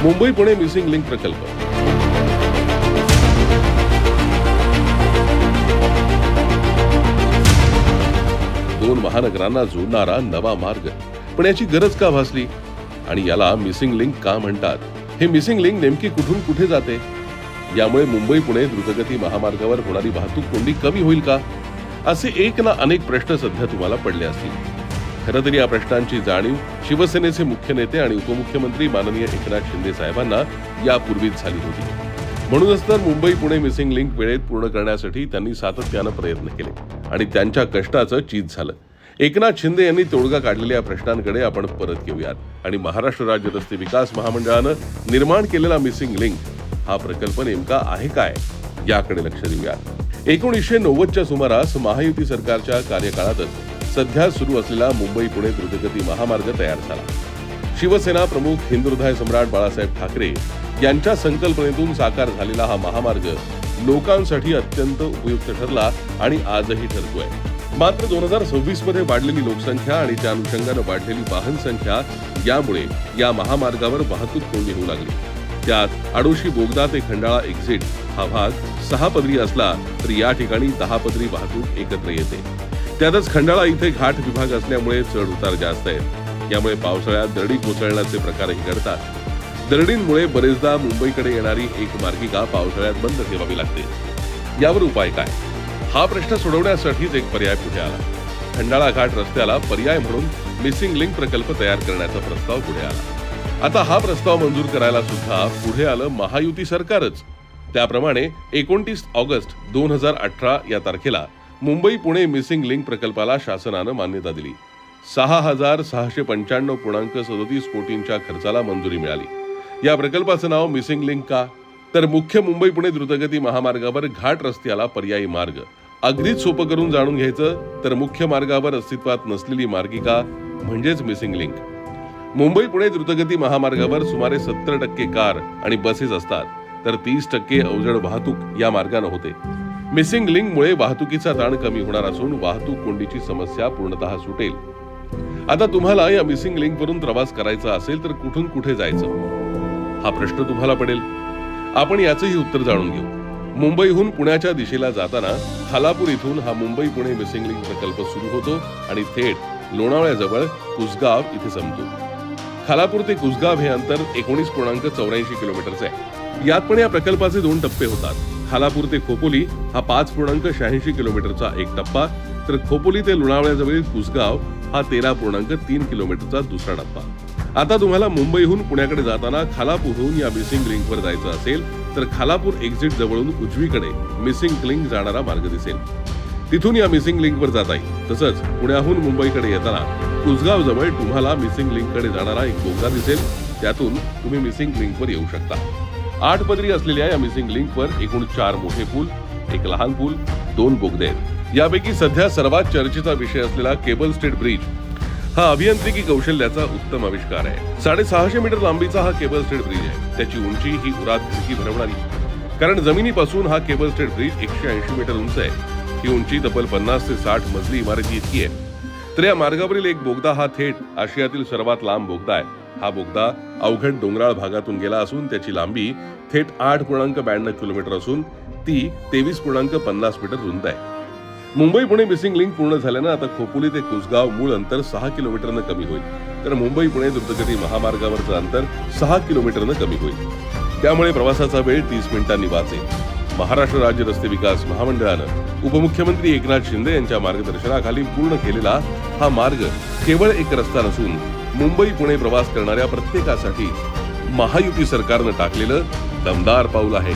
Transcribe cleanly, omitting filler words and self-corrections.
Mumbai Pune missing link प्रकल्प. दोन महानगरांना जोडणारा नवा मार्ग, पण याची गरज का भासली आणि याला मिसिंग लिंक का म्हणतात? हे मिसिंग लिंक नेमकी कुठून कुठे जाते? यामुळे मुंबई पुणे द्रुतगती महामार्गावर होणारी वाहतूक कोंडी कमी होईल का? असे एक ना अनेक प्रश्न सध्या तुम्हाला पडले असतील. खरं तर या प्रश्नांची जाणीव शिवसेनेचे मुख्य नेते आणि उपमुख्यमंत्री माननीय एकनाथ शिंदे साहेबांना यापूर्वीच झाली होती. म्हणूनच तर मुंबई पुणे मिसिंग लिंक वेळेत पूर्ण करण्यासाठी त्यांनी सातत्यानं प्रयत्न केले आणि त्यांच्या कष्टाचं चीज झालं. एकनाथ शिंदे यांनी तोडगा काढलेल्या प्रश्नांकडे आपण परत येऊयात आणि महाराष्ट्र राज्य रस्ते विकास महामंडळानं निर्माण केलेला मिसिंग लिंक हा प्रकल्प नेमका आहे काय याकडे लक्ष देऊयात. 1990च्या सुमारास महायुती सरकारच्या कार्यकाळातच सध्या सुरू असलेला मुंबई पुणे द्रुतगती महामार्ग तयार झाला. शिवसेना प्रमुख हिंदुहृदय सम्राट बाळासाहेब ठाकरे यांच्या संकल्पनेतून साकार झालेला हा महामार्ग लोकांसाठी अत्यंत उपयुक्त ठरला आणि आजही ठरतोय. मात्र 2026 मध्ये वाढलेली लोकसंख्या आणि त्या अनुषंगानं वाढलेली वाहन संख्या यामुळे या महामार्गावर वाहतूक कोंडी होऊ लागली. त्यात आडोशी बोगदा ते खंडाळा एक्झिट हा भाग 6 पदरी असला तरी या ठिकाणी 10 पदरी वाहतूक एकत्र येते. त्यातच खंडाळा इथे घाट विभाग असल्यामुळे चढ उतार जास्त आहेत. यामुळे पावसाळ्यात दरडी कोसळण्याचे प्रकारही घडतात. दरडींमुळे बरेचदा मुंबईकडे येणारी एक मार्गिका पावसाळ्यात बंद ठेवावी लागते. यावर उपाय काय? हा प्रश्न सोडवण्यासाठीच एक पर्याय पुढे आला. खंडाळा घाट रस्त्याला पर्याय म्हणून मिसिंग लिंक प्रकल्प तयार करण्याचा प्रस्ताव पुढे आला. आता हा प्रस्ताव मंजूर करायला सुद्धा पुढे आलं महायुती सरकारच. त्याप्रमाणे 29 ऑगस्ट 2018 या तारखेला मुंबई पुणे मिसिंग लिंक प्रकल्पाला शासनानं मान्यता दिली. 6,695.37 कोटींच्या खर्चाला मंजुरी मिळाली. या प्रकल्पाचं नाव मिसिंग लिंक का? तर मुख्य मुंबई पुणे द्रुतगती महामार्गावर घाट रस्त्याला पर्यायी मार्ग. अगदीच सोपं करून जाणून घ्यायचं तर मुख्य मार्गावर अस्तित्वात नसलेली मार्गिका म्हणजेच मिसिंग लिंक. मुंबई पुणे द्रुतगती महामार्गावर सुमारे 70% कार आणि बसेस असतात, तर 30% अवजड वाहतूक या मार्गाने होते. मिसिंग लिंकमुळे वाहतुकीचा ताण कमी होणार असून वाहतूक कोंडीची समस्या पूर्णतः सुटेल. आता तुम्हाला या मिसिंग लिंक वरून प्रवास करायचा असेल तर कुठून कुठे जायचं हा प्रश्न तुम्हाला पडेल. आपण याचंही उत्तर जाणून घेऊ. मुंबईहून पुण्याच्या दिशेला जाताना खालापूर इथून हा मुंबई पुणे मिसिंग लिंक प्रकल्प सुरू होतो आणि थेट लोणावळ्याजवळ कुसगाव इथे संपतो. खालापूर ते कुसगाव हे अंतर 19.84 किलोमीटरचे आहे. यात पण या प्रकल्पाचे 2 टप्पे होतात. खालापूर ते खोपोली हा 5.86 किलोमीटरचा एक टप्पा, तर खोपोली ते लोणावळ्याजवळील कुसगाव हा 13.3 किलोमीटरचा दुसरा टप्पा. आता तुम्हाला मुंबईहून पुण्याकडे जाताना खालापूरहून या मिसिंग लिंकवर जायचं असेल तर खालापूर एक्झिट जवळून उजवीकडे मिसिंग लिंक जाणारा मार्ग दिसेल. तिथून या मिसिंग लिंकवर जाता येईल. तसंच पुण्याहून मुंबईकडे येताना कुसगाव जवळ तुम्हाला मिसिंग लिंककडे जाणारा एक बोगदा दिसेल. त्यातून तुम्ही मिसिंग लिंकवर येऊ शकता. 8 पदरी असलेल्या या मिसिंग लिंकवर एकूण 4 मोठे पूल, एक लहान पूल, 2 बोगदे आहेत. यापैकी सध्या सर्वात चर्चेचा विषय असलेला केबल स्टेट ब्रिज हा अभियांत्रिकी कौशल्याचा उत्तम आविष्कार आहे. 650 मीटर लांबीचा हा केबल स्टेट ब्रिज आहे. त्याची उंची ही उरात खिडकी भरवणारी, कारण जमिनीपासून हा केबल स्टेट ब्रिज 180 मीटर उंच आहे. ही उंची तब्बल 50 ते 60 मजली इमारती इतकी आहे. तर या मार्गावरील एक बोगदा हा थेट आशियातील सर्वात लांब बोगदा आहे. हा बोगदा अवघड डोंगराळ भागातून गेला असून त्याची लांबी थेट 8.92 किलोमीटर असून ती 23.50 मीटर रुंद आहे. मुंबई पुणे मिसिंग लिंक पूर्ण झाल्यानं आता खोपोली ते कुसगाव मूळ अंतर 6 किलोमीटरनं कमी होईल, तर मुंबई पुणे द्रुतगती महामार्गावरचं अंतर 6 किलोमीटरनं कमी होईल. त्यामुळे प्रवासाचा वेळ 30 मिनिटांनी वाचेल. महाराष्ट्र राज्य रस्ते विकास महामंडळानं उपमुख्यमंत्री एकनाथ शिंदे यांच्या मार्गदर्शनाखाली पूर्ण केलेला हा मार्ग केवळ एक रस्ता नसून मुंबई पुणे प्रवास करणाऱ्या प्रत्येकासाठी महायुती सरकारनं टाकलेलं दमदार पाऊल आहे.